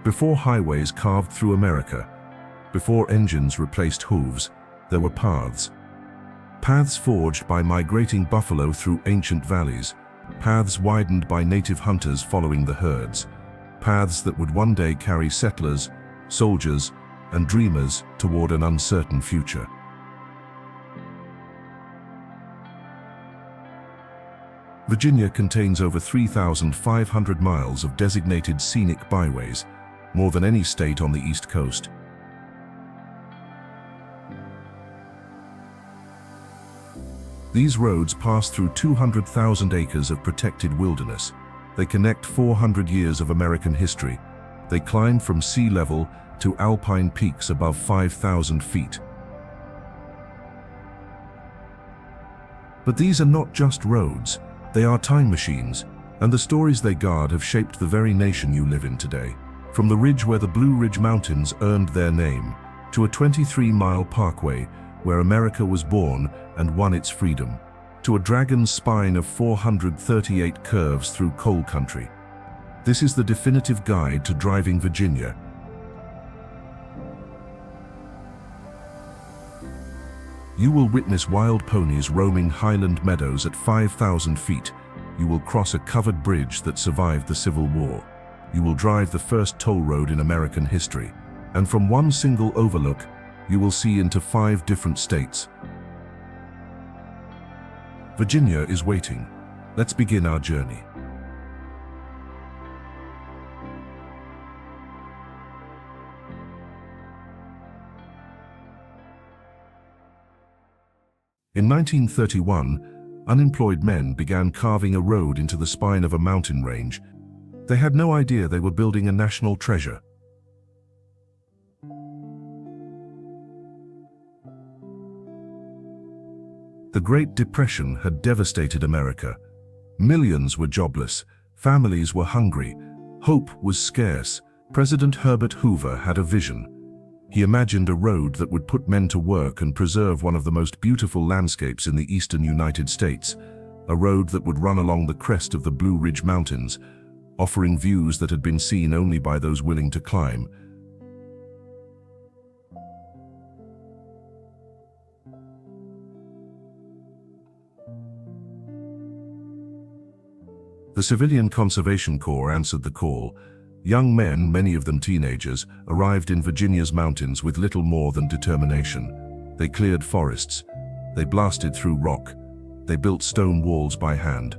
Before highways carved through America, before engines replaced hooves, there were paths. Paths forged by migrating buffalo through ancient valleys, paths widened by native hunters following the herds, paths that would one day carry settlers, soldiers, and dreamers toward an uncertain future. Virginia contains over 3,500 miles of designated scenic byways, more than any state on the East Coast. These roads pass through 200,000 acres of protected wilderness. They connect 400 years of American history. They climb from sea level to alpine peaks above 5,000 feet. But these are not just roads. They are time machines, and the stories they guard have shaped the very nation you live in today. From the ridge where the Blue Ridge Mountains earned their name, to a 23-mile parkway where America was born and won its freedom, to a dragon's spine of 438 curves through coal country. This is the definitive guide to driving Virginia. You will witness wild ponies roaming highland meadows at 5,000 feet. You will cross a covered bridge that survived the Civil War. You will drive the first toll road in American history. And from one single overlook, you will see into 5 different states. Virginia is waiting. Let's begin our journey. In 1931, unemployed men began carving a road into the spine of a mountain range. They had no idea they were building a national treasure. The Great Depression had devastated America. Millions were jobless, families were hungry, hope was scarce. President Herbert Hoover had a vision. He imagined a road that would put men to work and preserve one of the most beautiful landscapes in the eastern United States, a road that would run along the crest of the Blue Ridge Mountains, offering views that had been seen only by those willing to climb. The Civilian Conservation Corps answered the call. Young men, many of them teenagers, arrived in Virginia's mountains with little more than determination. They cleared forests. They blasted through rock. They built stone walls by hand.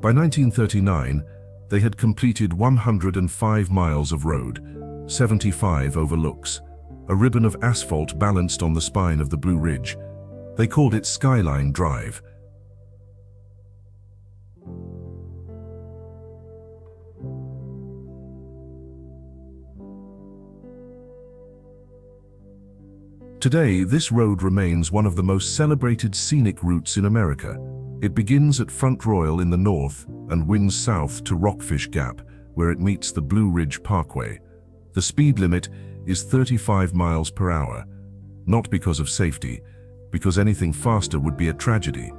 By 1939, they had completed 105 miles of road, 75 overlooks, a ribbon of asphalt balanced on the spine of the Blue Ridge. They called it Skyline Drive. Today, this road remains one of the most celebrated scenic routes in America. It begins at Front Royal in the north and winds south to Rockfish Gap, where it meets the Blue Ridge Parkway. The speed limit is 35 miles per hour, not because of safety, because anything faster would be a tragedy.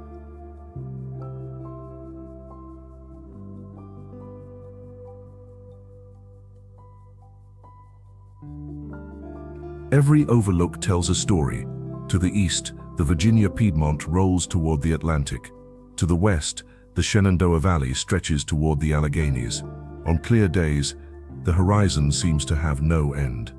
Every overlook tells a story. To the east, the Virginia Piedmont rolls toward the Atlantic. To the west, the Shenandoah Valley stretches toward the Alleghenies. On clear days, the horizon seems to have no end.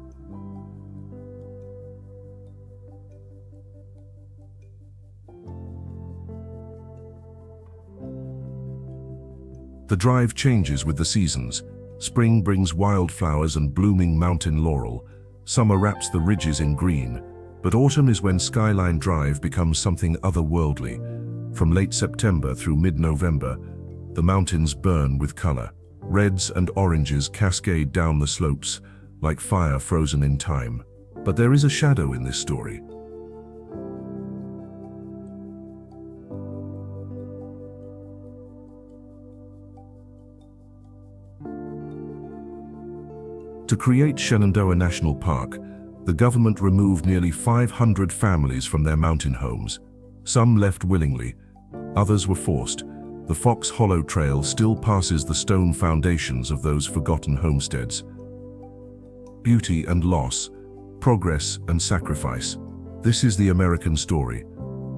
The drive changes with the seasons. Spring brings wildflowers and blooming mountain laurel. Summer wraps the ridges in green. But autumn is when Skyline Drive becomes something otherworldly. From late September through mid-November, the mountains burn with color. Reds and oranges cascade down the slopes, like fire frozen in time. But there is a shadow in this story. To create Shenandoah National Park, The government removed nearly 500 families from their mountain homes. Some left willingly, others were forced. The Fox Hollow Trail still passes the stone foundations of those forgotten homesteads. Beauty and loss, progress and sacrifice. This is the American story,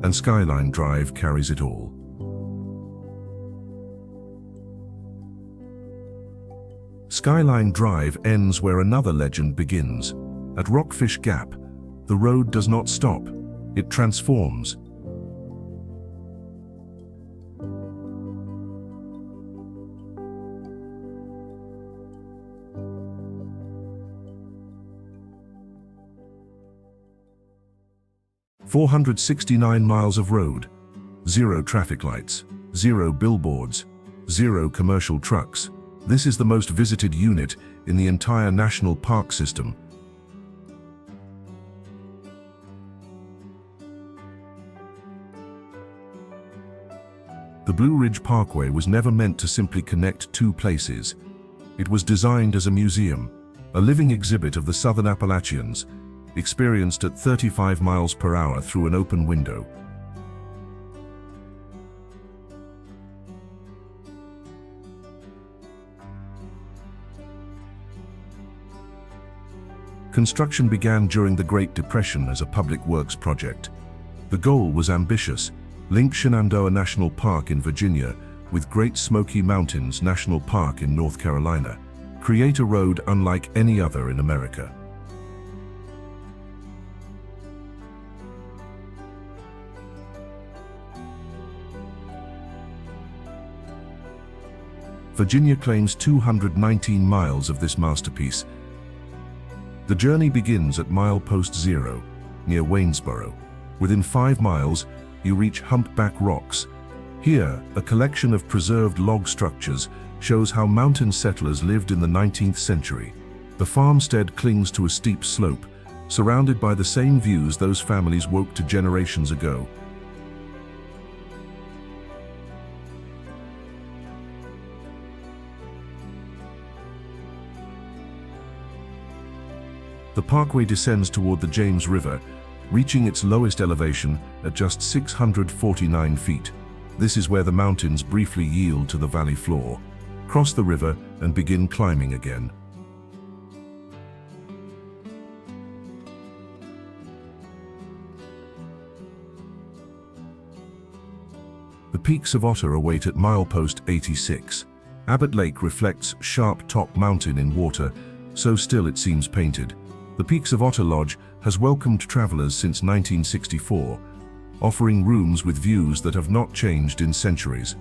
and Skyline Drive carries it all. Skyline Drive ends where another legend begins. At Rockfish Gap, the road does not stop, it transforms. "469 miles of road, 0 traffic lights, 0 billboards, 0 commercial trucks. This is the most visited unit in the entire national park system." The Blue Ridge Parkway was never meant to simply connect two places. It was designed as a museum, a living exhibit of the Southern Appalachians, experienced at 35 miles per hour through an open window. Construction began during the Great Depression as a public works project. The goal was ambitious: link Shenandoah National Park in Virginia with Great Smoky Mountains National Park in North Carolina. Create a road unlike any other in America. Virginia claims 219 miles of this masterpiece. The journey begins at milepost 0, near Waynesboro. Within 5 miles, you reach Humpback Rocks. Here, a collection of preserved log structures shows how mountain settlers lived in the 19th century. The farmstead clings to a steep slope, surrounded by the same views those families woke to generations ago. The parkway descends toward the James River, reaching its lowest elevation at just 649 feet. This is where the mountains briefly yield to the valley floor. Cross the river and begin climbing again. The peaks of Otter await at milepost 86. Abbott Lake reflects Sharp Top Mountain in water, so still it seems painted. The Peaks of Otter Lodge has welcomed travelers since 1964, offering rooms with views that have not changed in centuries.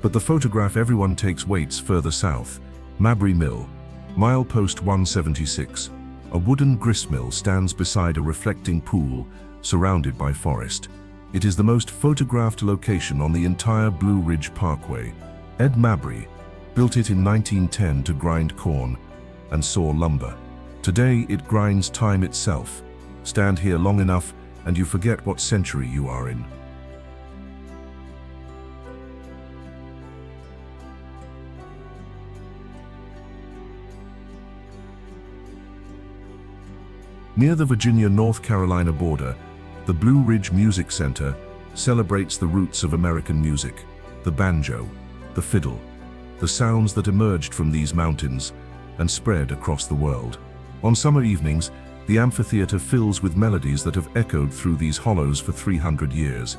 But the photograph everyone takes waits further south. Mabry Mill, milepost 176. A wooden gristmill stands beside a reflecting pool, surrounded by forest. It is the most photographed location on the entire Blue Ridge Parkway. Ed Mabry built it in 1910 to grind corn and saw lumber. Today it grinds time itself. Stand here long enough and you forget what century you are in. Near the Virginia-North Carolina border, the Blue Ridge Music Center celebrates the roots of American music, the banjo, the fiddle, the sounds that emerged from these mountains and spread across the world. On summer evenings, the amphitheater fills with melodies that have echoed through these hollows for 300 years.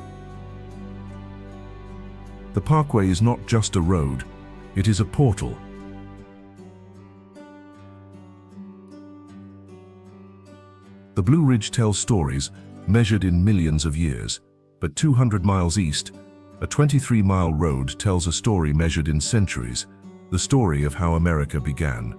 The parkway is not just a road, it is a portal. The Blue Ridge tells stories measured in millions of years, but 200 miles east, a 23-mile road tells a story measured in centuries, the story of how America began.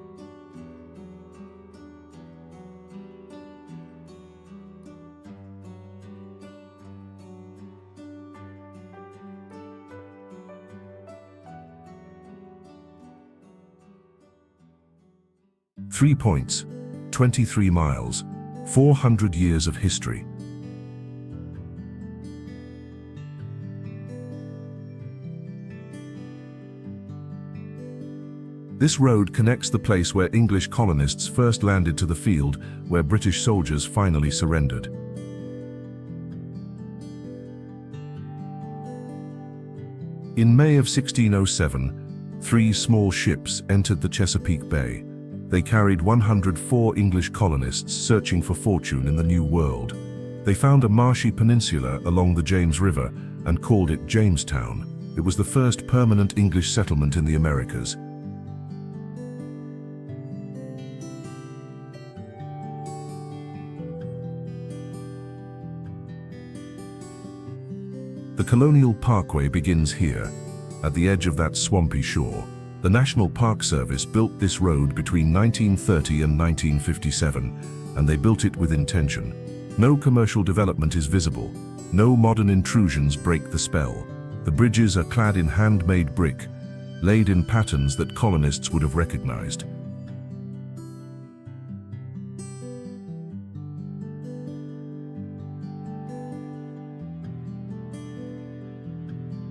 Three points, 23 miles, 400 years of history. This road connects the place where English colonists first landed to the field where British soldiers finally surrendered. In May of 1607, 3 small ships entered the Chesapeake Bay. They carried 104 English colonists searching for fortune in the New World. They found a marshy peninsula along the James River and called it Jamestown. It was the first permanent English settlement in the Americas. The Colonial Parkway begins here, at the edge of that swampy shore. The National Park Service built this road between 1930 and 1957, and they built it with intention. No commercial development is visible. No modern intrusions break the spell. The bridges are clad in handmade brick, laid in patterns that colonists would have recognized.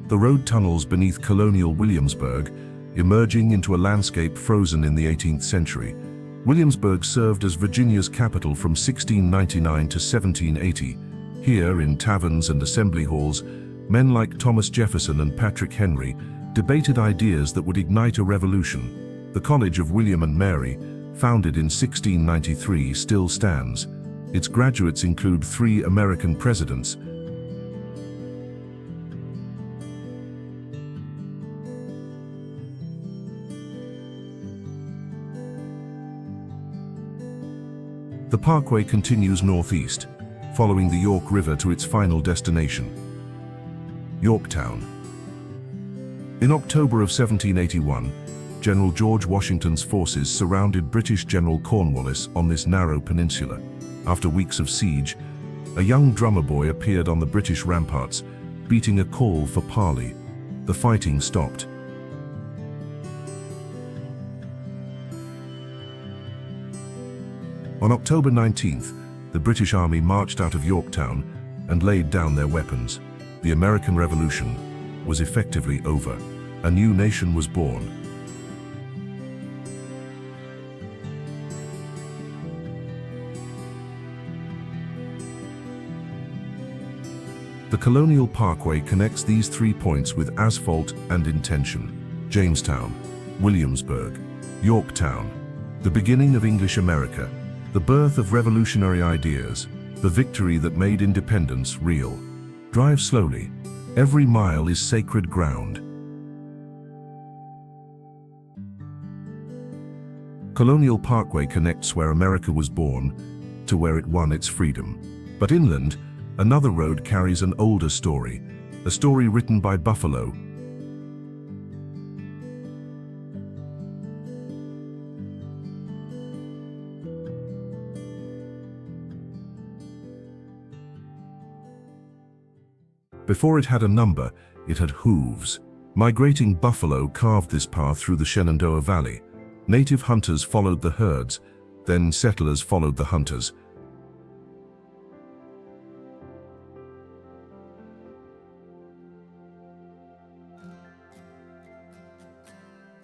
The road tunnels beneath colonial Williamsburg, emerging into a landscape frozen in the 18th century. Williamsburg served as Virginia's capital from 1699 to 1780. Here, in taverns and assembly halls, men like Thomas Jefferson and Patrick Henry debated ideas that would ignite a revolution. The College of William and Mary, founded in 1693, still stands. Its graduates include 3 American presidents. The parkway continues northeast, following the York River to its final destination, Yorktown. In October of 1781, General George Washington's forces surrounded British General Cornwallis on this narrow peninsula. After weeks of siege, a young drummer boy appeared on the British ramparts, beating a call for parley. The fighting stopped. On October 19th, the British Army marched out of Yorktown and laid down their weapons. The American Revolution was effectively over. A new nation was born. The Colonial Parkway connects these 3 points with asphalt and intention. Jamestown, Williamsburg, Yorktown, the beginning of English America. The birth of revolutionary ideas, the victory that made independence real. Drive slowly. Every mile is sacred ground. Colonial Parkway connects where America was born to where it won its freedom. But inland, another road carries an older story, a story written by Buffalo. Before it had a number, it had hooves. Migrating buffalo carved this path through the Shenandoah Valley. Native hunters followed the herds, then settlers followed the hunters.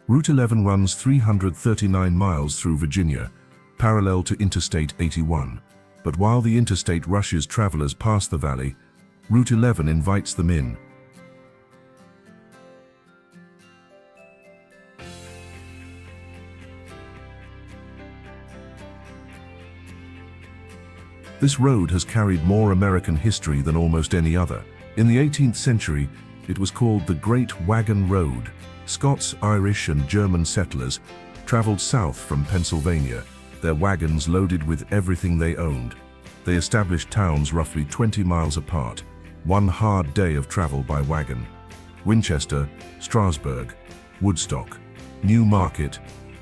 Route 11 runs 339 miles through Virginia, parallel to Interstate 81. But while the interstate rushes travelers past the valley, Route 11 invites them in. This road has carried more American history than almost any other. In the 18th century, it was called the Great Wagon Road. Scots, Irish, and German settlers traveled south from Pennsylvania, their wagons loaded with everything they owned. They established towns roughly 20 miles apart. One hard day of travel by wagon. Winchester, Strasburg, Woodstock, New Market,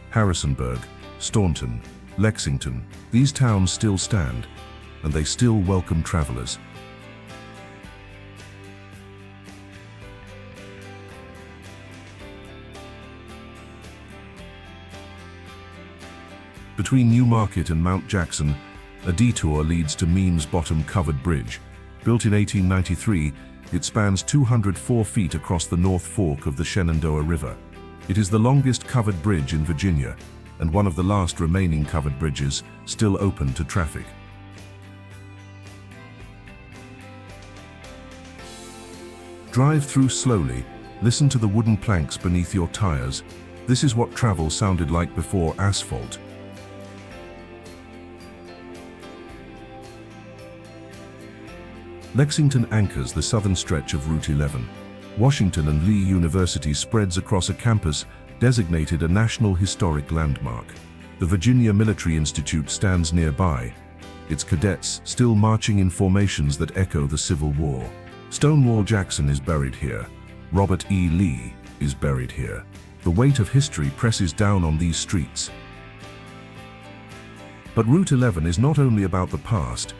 Harrisonburg, Staunton, Lexington. These towns still stand, and they still welcome travelers. Between New Market and Mount Jackson, a detour leads to Means Bottom Covered Bridge. Built in 1893, it spans 204 feet across the North Fork of the Shenandoah River. It is the longest covered bridge in Virginia and one of the last remaining covered bridges still open to traffic. Drive through slowly, listen to the wooden planks beneath your tires. This is what travel sounded like before asphalt. Lexington anchors the southern stretch of Route 11. Washington and Lee University spreads across a campus designated a National Historic Landmark. The Virginia Military Institute stands nearby, its cadets still marching in formations that echo the Civil War. Stonewall Jackson is buried here. Robert E. Lee is buried here. The weight of history presses down on these streets. But Route 11 is not only about the past.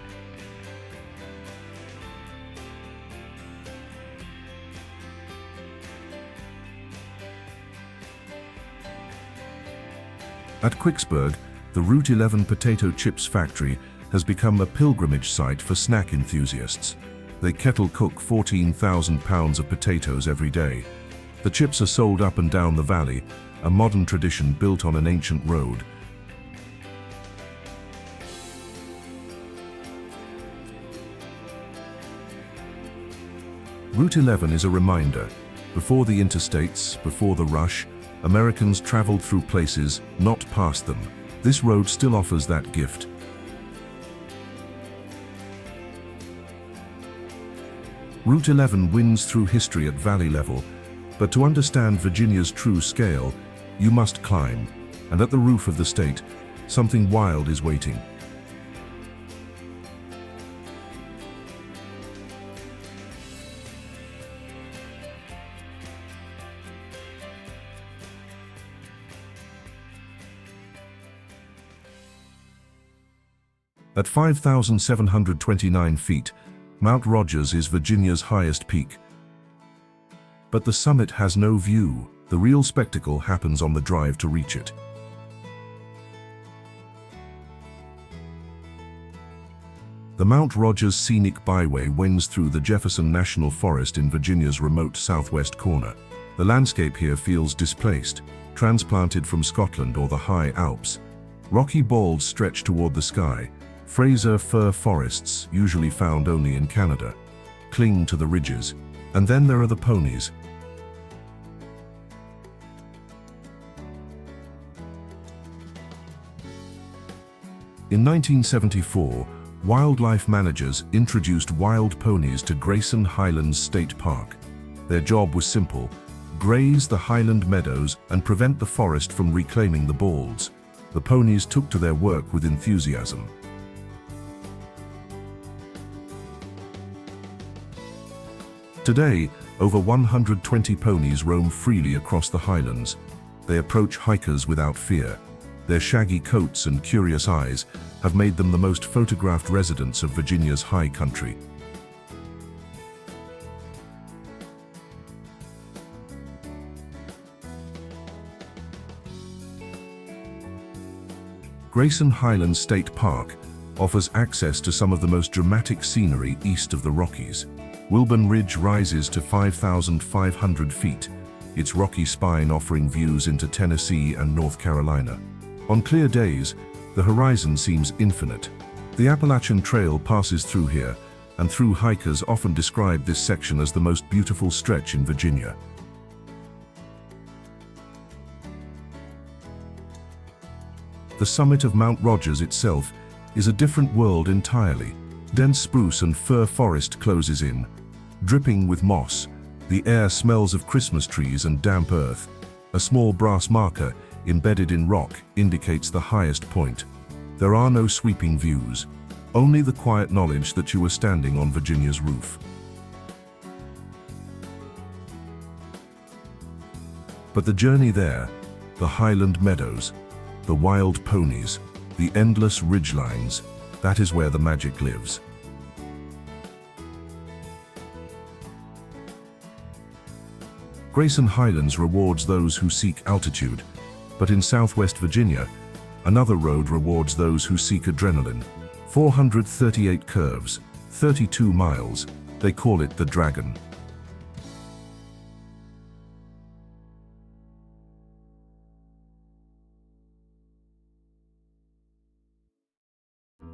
At Quicksburg, the Route 11 potato chips factory has become a pilgrimage site for snack enthusiasts. They kettle cook 14,000 pounds of potatoes every day. The chips are sold up and down the valley, a modern tradition built on an ancient road. Route 11 is a reminder. Before the interstates, before the rush, Americans traveled through places, not past them. This road still offers that gift. Route 11 winds through history at valley level, but to understand Virginia's true scale, you must climb, and at the roof of the state, something wild is waiting. At 5,729 feet, Mount Rogers is Virginia's highest peak. But the summit has no view. The real spectacle happens on the drive to reach it. The Mount Rogers Scenic Byway winds through the Jefferson National Forest in Virginia's remote southwest corner. The landscape here feels displaced, transplanted from Scotland or the high Alps. Rocky balds stretch toward the sky. Fraser fir forests, usually found only in Canada, cling to the ridges. And then there are the ponies. In 1974, wildlife managers introduced wild ponies to Grayson Highlands State Park. Their job was simple: graze the highland meadows and prevent the forest from reclaiming the balds. The ponies took to their work with enthusiasm. Today, over 120 ponies roam freely across the highlands. They approach hikers without fear. Their shaggy coats and curious eyes have made them the most photographed residents of Virginia's high country. Grayson Highlands State Park offers access to some of the most dramatic scenery east of the Rockies. Wilburn Ridge rises to 5,500 feet, its rocky spine offering views into Tennessee and North Carolina. On clear days, the horizon seems infinite. The Appalachian Trail passes through here, and through hikers often describe this section as the most beautiful stretch in Virginia. The summit of Mount Rogers itself is a different world entirely. Dense spruce and fir forest closes in. Dripping with moss, the air smells of Christmas trees and damp earth. A small brass marker embedded in rock indicates the highest point. There are no sweeping views, only the quiet knowledge that you are standing on Virginia's roof. But the journey there, the highland meadows, the wild ponies, the endless ridgelines, that is where the magic lives. Grayson Highlands rewards those who seek altitude, but in southwest Virginia, another road rewards those who seek adrenaline. 438 curves, 32 miles, they call it the Dragon.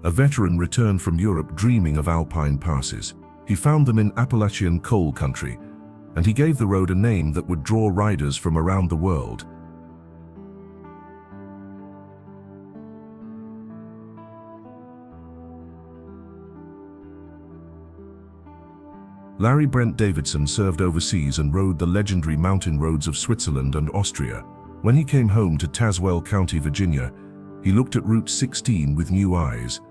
A veteran returned from Europe dreaming of alpine passes. He found them in Appalachian coal country, and he gave the road a name that would draw riders from around the world. Larry Brent Davidson served overseas and rode the legendary mountain roads of Switzerland and Austria. When he came home to Tazewell County, Virginia, he looked at Route 16 with new eyes.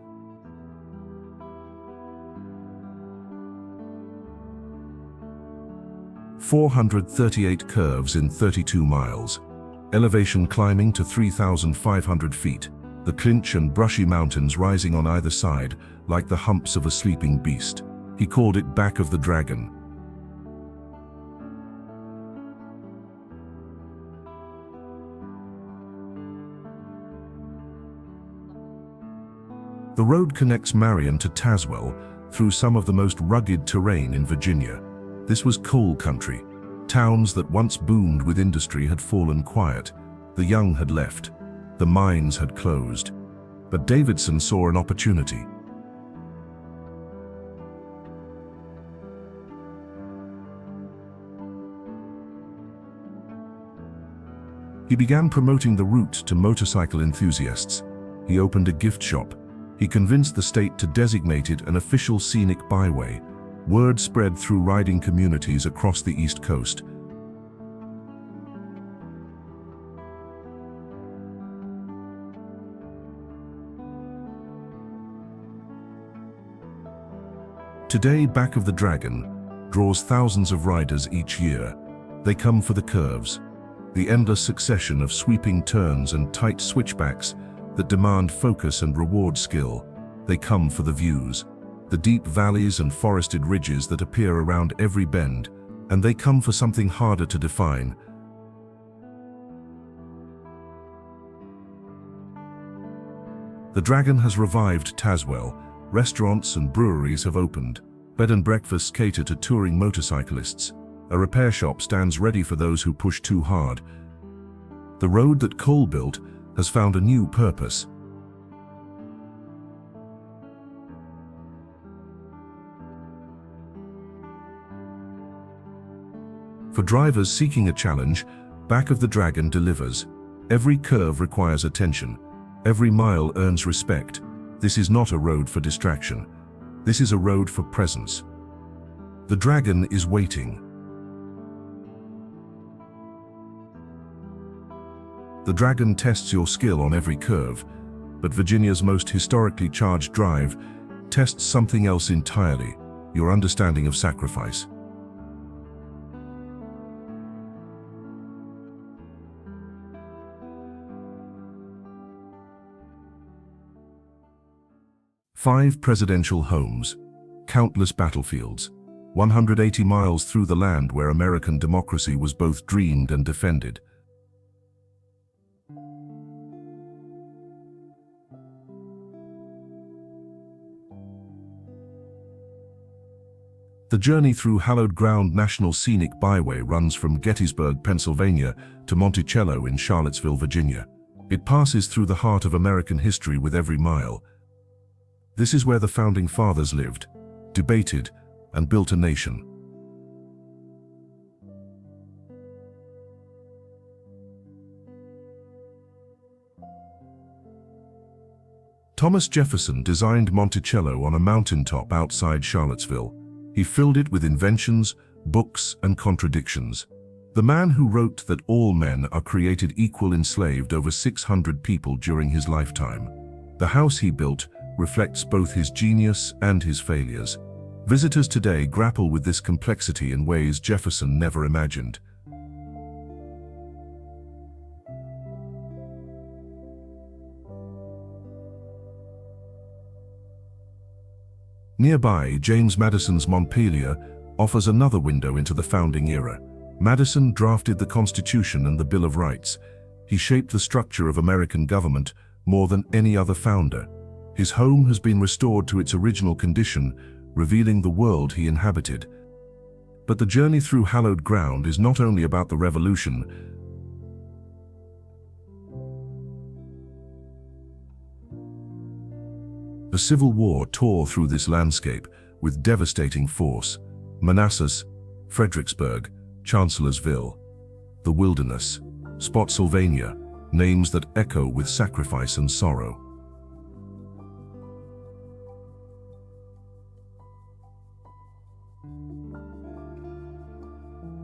"438 curves in 32 miles. Elevation climbing to 3,500 feet. The Clinch and brushy mountains rising on either side like the humps of a sleeping beast." He called it Back of the Dragon. The road connects Marion to Tazewell through some of the most rugged terrain in Virginia. This was coal country. Towns that once boomed with industry had fallen quiet. The young had left. The mines had closed. But Davidson saw an opportunity. He began promoting the route to motorcycle enthusiasts. He opened a gift shop. He convinced the state to designate it an official scenic byway. Word spread through riding communities across the East Coast. Today, Back of the Dragon draws thousands of riders each year. They come for the curves, the endless succession of sweeping turns and tight switchbacks that demand focus and reward skill. They come for the views, the deep valleys and forested ridges that appear around every bend, and they come for something harder to define. The Dragon has revived Tazewell. Restaurants and breweries have opened. Bed and breakfasts cater to touring motorcyclists. A repair shop stands ready for those who push too hard. The road that Cole built has found a new purpose. For drivers seeking a challenge, Back of the Dragon delivers. Every curve requires attention. Every mile earns respect. This is not a road for distraction. This is a road for presence. The Dragon is waiting. The Dragon tests your skill on every curve, but Virginia's most historically charged drive tests something else entirely: your understanding of sacrifice. Five presidential homes, countless battlefields, 180 miles through the land where American democracy was both dreamed and defended. The journey through Hallowed Ground National Scenic Byway runs from Gettysburg, Pennsylvania to Monticello in Charlottesville, Virginia. It passes through the heart of American history with every mile. This is where the Founding Fathers lived, debated, and built a nation. Thomas Jefferson designed Monticello on a mountaintop outside Charlottesville. He filled it with inventions, books, and contradictions. The man who wrote that all men are created equal enslaved over 600 people during his lifetime. The house he built reflects both his genius and his failures. Visitors today grapple with this complexity in ways Jefferson never imagined. Nearby, James Madison's Montpelier offers another window into the founding era. Madison drafted the Constitution and the Bill of Rights. He shaped the structure of American government more than any other founder. His home has been restored to its original condition, revealing the world he inhabited. But the journey through hallowed ground is not only about the revolution. A civil war tore through this landscape with devastating force. Manassas, Fredericksburg, Chancellorsville, the Wilderness, Spotsylvania, names that echo with sacrifice and sorrow.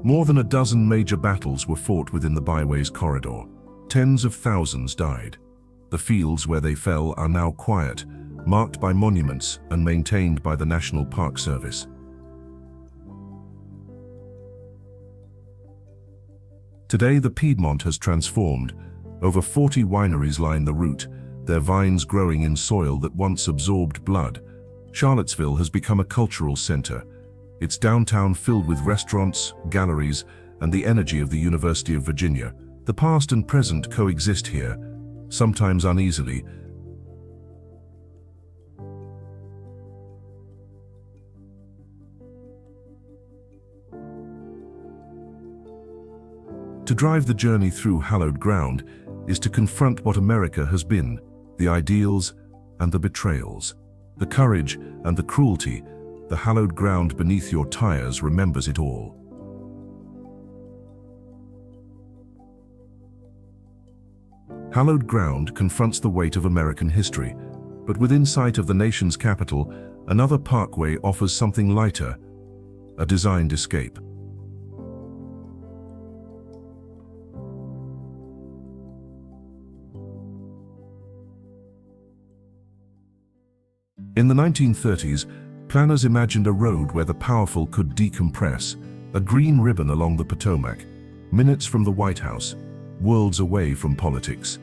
More than a dozen major battles were fought within the byways corridor. Tens of thousands died. The fields where they fell are now quiet, marked by monuments and maintained by the National Park Service. Today, the Piedmont has transformed. Over 40 wineries line the route, their vines growing in soil that once absorbed blood. Charlottesville has become a cultural center, its downtown filled with restaurants, galleries, and the energy of the University of Virginia. The past and present coexist here, sometimes uneasily. To drive the journey through hallowed ground is to confront what America has been, the ideals and the betrayals, the courage and the cruelty. The hallowed ground beneath your tires remembers it all. Hallowed ground confronts the weight of American history, but within sight of the nation's capital, another parkway offers something lighter, a designed escape. In the 1930s, planners imagined a road where the powerful could decompress, a green ribbon along the Potomac, minutes from the White House, worlds away from politics.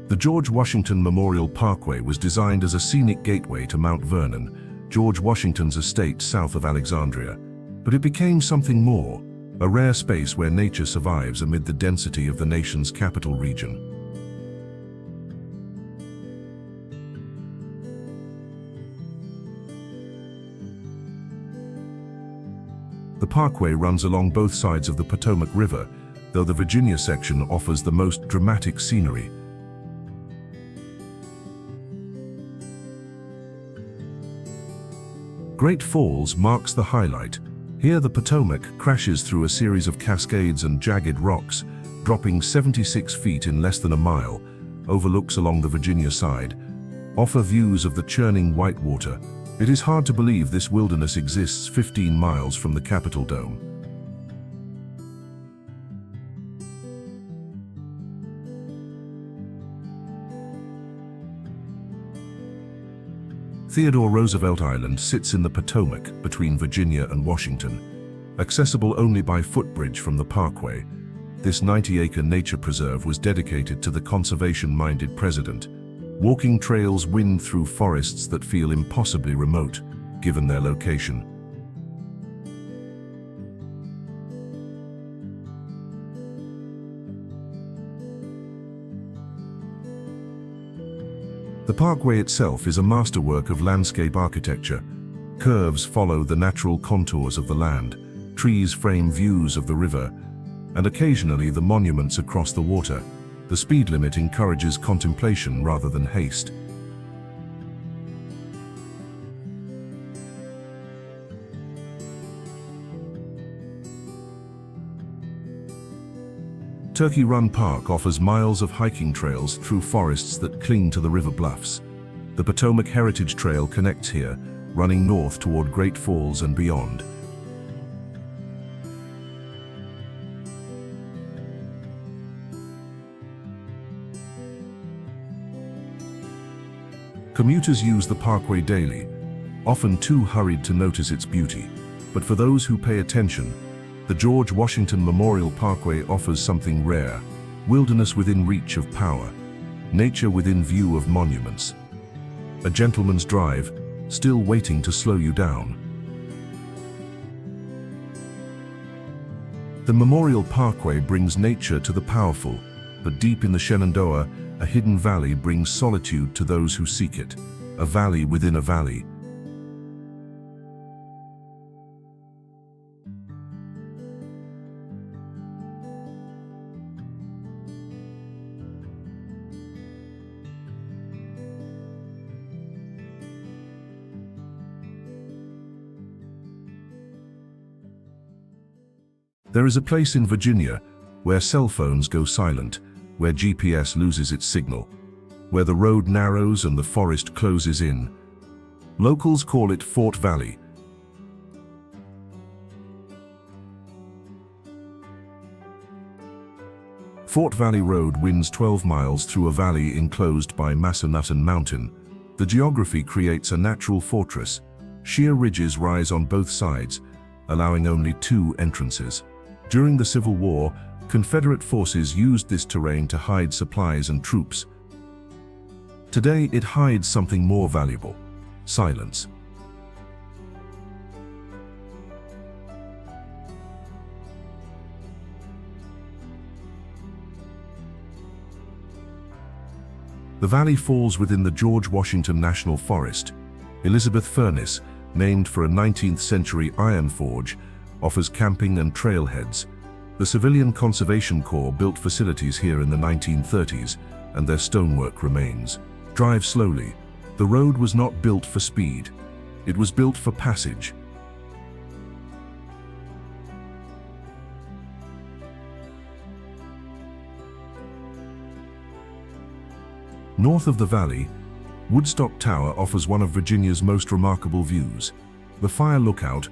The George Washington Memorial Parkway was designed as a scenic gateway to Mount Vernon, George Washington's estate south of Alexandria, but it became something more. A rare space where nature survives amid the density of the nation's capital region. The parkway runs along both sides of the Potomac River, though the Virginia section offers the most dramatic scenery. Great Falls marks the highlight. Here the Potomac crashes through a series of cascades and jagged rocks, dropping 76 feet in less than a mile. Overlooks along the Virginia side offer views of the churning whitewater. It is hard to believe this wilderness exists 15 miles from the Capitol Dome. Theodore Roosevelt Island sits in the Potomac between Virginia and Washington. Accessible only by footbridge from the parkway, this 90-acre nature preserve was dedicated to the conservation-minded president. Walking trails wind through forests that feel impossibly remote, given their location. The parkway itself is a masterwork of landscape architecture. Curves follow the natural contours of the land, trees frame views of the river, and occasionally the monuments across the water. The speed limit encourages contemplation rather than haste. Turkey Run Park offers miles of hiking trails through forests that cling to the river bluffs. The Potomac Heritage Trail connects here, running north toward Great Falls and beyond. Commuters use the parkway daily, often too hurried to notice its beauty. But for those who pay attention, the George Washington Memorial Parkway offers something rare: wilderness within reach of power, nature within view of monuments. A gentleman's drive, still waiting to slow you down. The Memorial Parkway brings nature to the powerful, but deep in the Shenandoah, a hidden valley brings solitude to those who seek it. A valley within a valley. There is a place in Virginia where cell phones go silent, where GPS loses its signal, where the road narrows and the forest closes in. Locals call it Fort Valley. Fort Valley Road winds 12 miles through a valley enclosed by Massanutten Mountain. The geography creates a natural fortress. Sheer ridges rise on both sides, allowing only 2 entrances. During the Civil War, Confederate forces used this terrain to hide supplies and troops. Today, it hides something more valuable: silence. The valley falls within the George Washington National Forest. Elizabeth Furnace, named for a 19th century iron forge, offers camping and trailheads. The Civilian Conservation Corps built facilities here in the 1930s, and their stonework remains. Drive slowly. The road was not built for speed. It was built for passage. North of the valley, Woodstock Tower offers one of Virginia's most remarkable views. The Fire Lookout,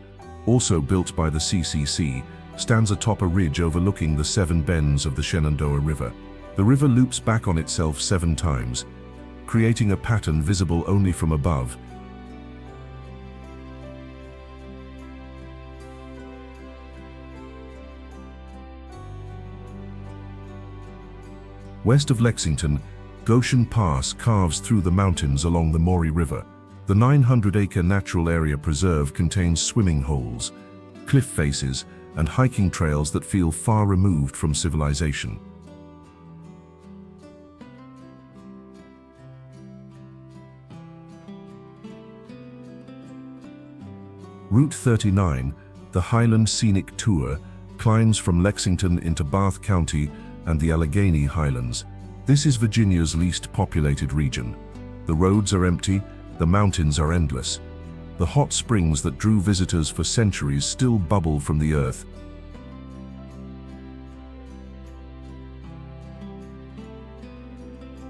also built by the CCC, stands atop a ridge overlooking the 7 bends of the Shenandoah River. The river loops back on itself 7 times, creating a pattern visible only from above. West of Lexington, Goshen Pass carves through the mountains along the Maury River. The 900-acre natural area preserve contains swimming holes, cliff faces, and hiking trails that feel far removed from civilization. Route 39, the Highland Scenic Tour, climbs from Lexington into Bath County and the Allegheny Highlands. This is Virginia's least populated region. The roads are empty, the mountains are endless. The hot springs that drew visitors for centuries still bubble from the earth.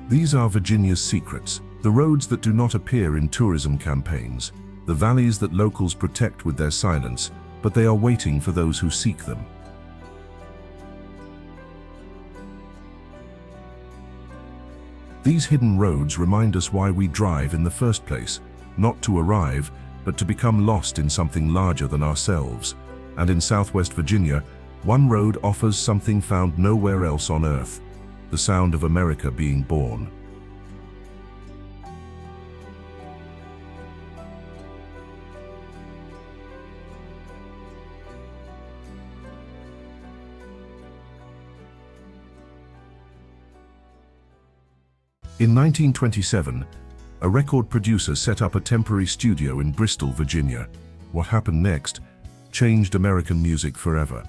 These are Virginia's secrets, the roads that do not appear in tourism campaigns, the valleys that locals protect with their silence, but they are waiting for those who seek them. These hidden roads remind us why we drive in the first place, not to arrive, but to become lost in something larger than ourselves. And in Southwest Virginia, one road offers something found nowhere else on Earth: the sound of America being born. In 1927, a record producer set up a temporary studio in Bristol, Virginia. What happened next changed American music forever.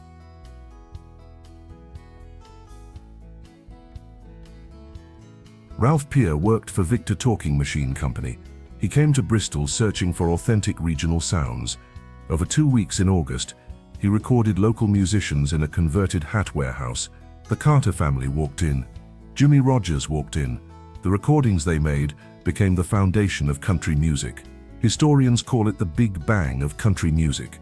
Ralph Peer worked for Victor Talking Machine Company. He came to Bristol searching for authentic regional sounds. Over 2 weeks in August, he recorded local musicians in a converted hat warehouse. The Carter family walked in. Jimmy Rogers walked in. The recordings they made became the foundation of country music. Historians call it the Big Bang of country music.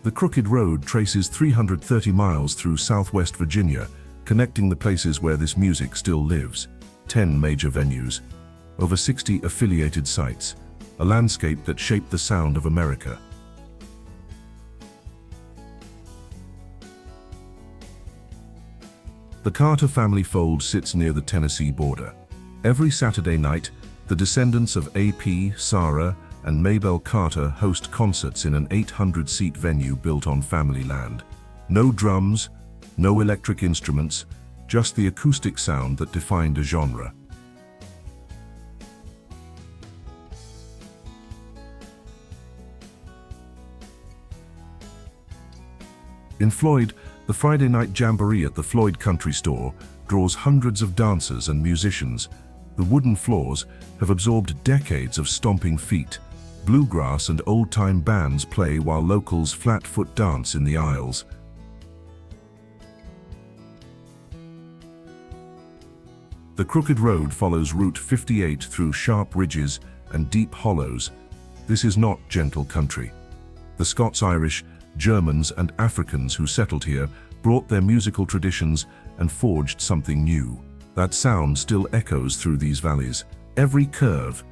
The Crooked Road traces 330 miles through southwest Virginia, connecting the places where this music still lives. 10 major venues, over 60 affiliated sites, a landscape that shaped the sound of America. The Carter family fold sits near the Tennessee border. Every Saturday night, the descendants of A.P., Sarah, and Maybelle Carter host concerts in an 800-seat venue built on family land. No drums, no electric instruments, just the acoustic sound that defined a genre. In Floyd, the Friday night jamboree at the Floyd Country Store draws hundreds of dancers and musicians. The wooden floors have absorbed decades of stomping feet. Bluegrass and old-time bands play while locals flat-foot dance in the aisles. The crooked road follows Route 58 through sharp ridges and deep hollows. This is not gentle country. The Scots-Irish, Germans and Africans who settled here brought their musical traditions and forged something new. That sound still echoes through these valleys. Every curve,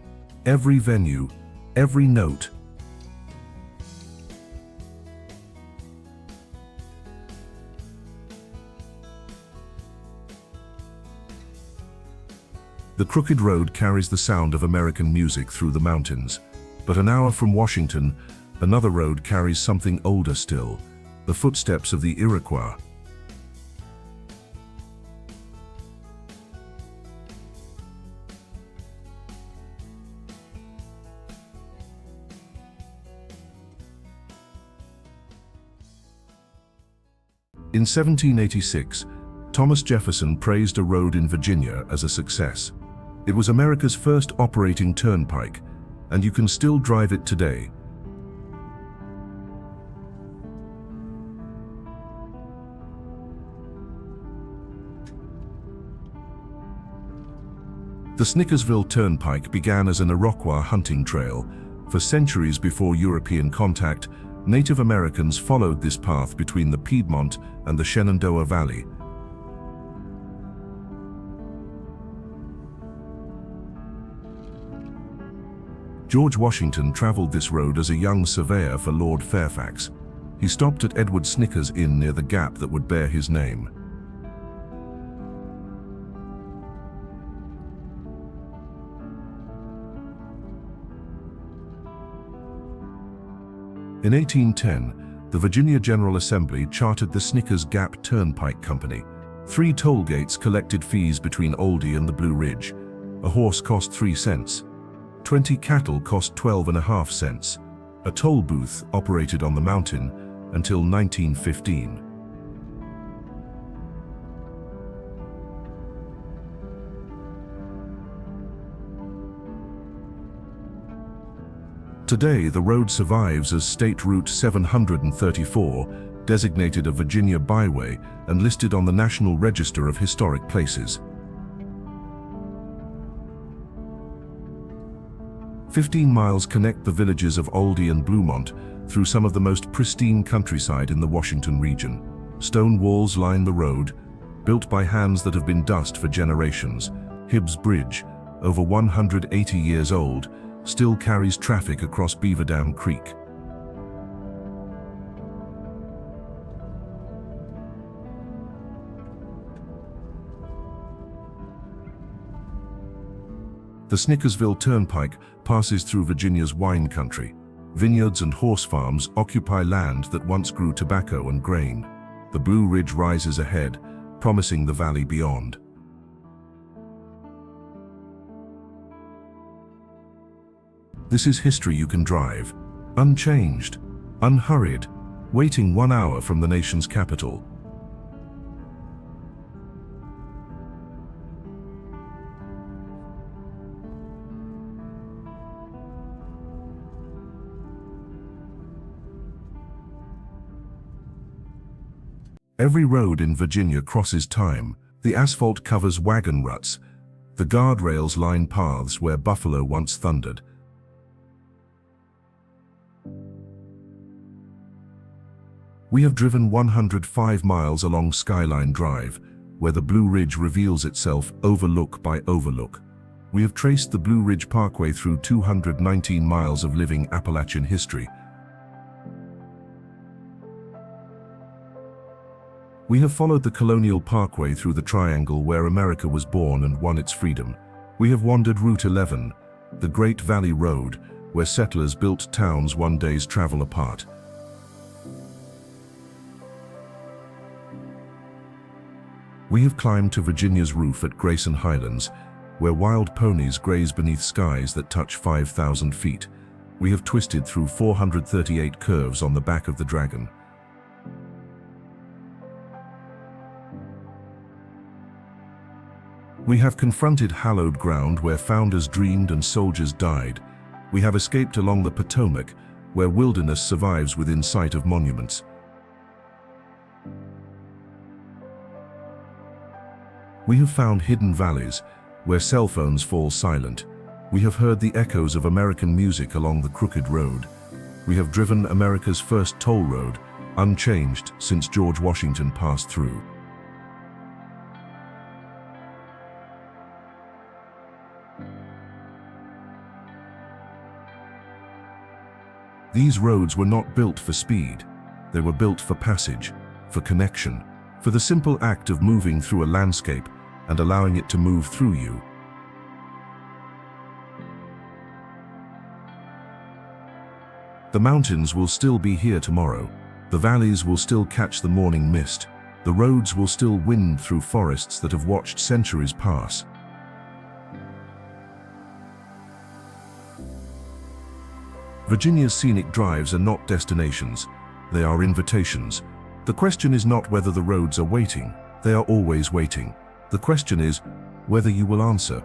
every venue, every note. The crooked road carries the sound of American music through the mountains. But an hour from Washington, another road carries something older still, the footsteps of the Iroquois. In 1786, Thomas Jefferson praised a road in Virginia as a success. It was America's first operating turnpike, and you can still drive it today. The Snickersville Turnpike began as an Iroquois hunting trail. For centuries before European contact, Native Americans followed this path between the Piedmont and the Shenandoah Valley. George Washington traveled this road as a young surveyor for Lord Fairfax. He stopped at Edward Snicker's Inn near the gap that would bear his name. In 1810, the Virginia General Assembly chartered the Snickers Gap Turnpike Company. 3 toll gates collected fees between Oldie and the Blue Ridge. A horse cost 3 cents. 20 cattle cost 12.5 cents. A toll booth operated on the mountain until 1915. Today, the road survives as State Route 734, designated a Virginia byway and listed on the National Register of Historic Places. 15 miles connect the villages of Oldie and Bluemont through some of the most pristine countryside in the Washington region. Stone walls line the road, built by hands that have been dust for generations. Hibbs Bridge, over 180 years old, still carries traffic across Beaver Dam Creek. The Snickersville Turnpike passes through Virginia's wine country. Vineyards and horse farms occupy land that once grew tobacco and grain. The Blue Ridge rises ahead, promising the valley beyond. This is history you can drive, unchanged, unhurried, waiting 1 hour from the nation's capital. Every road in Virginia crosses time. The asphalt covers wagon ruts. The guardrails line paths where buffalo once thundered. We have driven 105 miles along Skyline Drive, where the Blue Ridge reveals itself overlook by overlook. We have traced the Blue Ridge Parkway through 219 miles of living Appalachian history. We have followed the Colonial Parkway through the triangle where America was born and won its freedom. We have wandered Route 11, the Great Valley Road, where settlers built towns one day's travel apart. We have climbed to Virginia's roof at Grayson Highlands, where wild ponies graze beneath skies that touch 5,000 feet. We have twisted through 438 curves on the back of the Dragon. We have confronted hallowed ground where founders dreamed and soldiers died. We have escaped along the Potomac, where wilderness survives within sight of monuments. We have found hidden valleys, where cell phones fall silent. We have heard the echoes of American music along the crooked road. We have driven America's first toll road, unchanged since George Washington passed through. These roads were not built for speed. They were built for passage, for connection, for the simple act of moving through a landscape and allowing it to move through you. The mountains will still be here tomorrow. The valleys will still catch the morning mist. The roads will still wind through forests that have watched centuries pass. Virginia's scenic drives are not destinations, they are invitations. The question is not whether the roads are waiting, they are always waiting. The question is whether you will answer.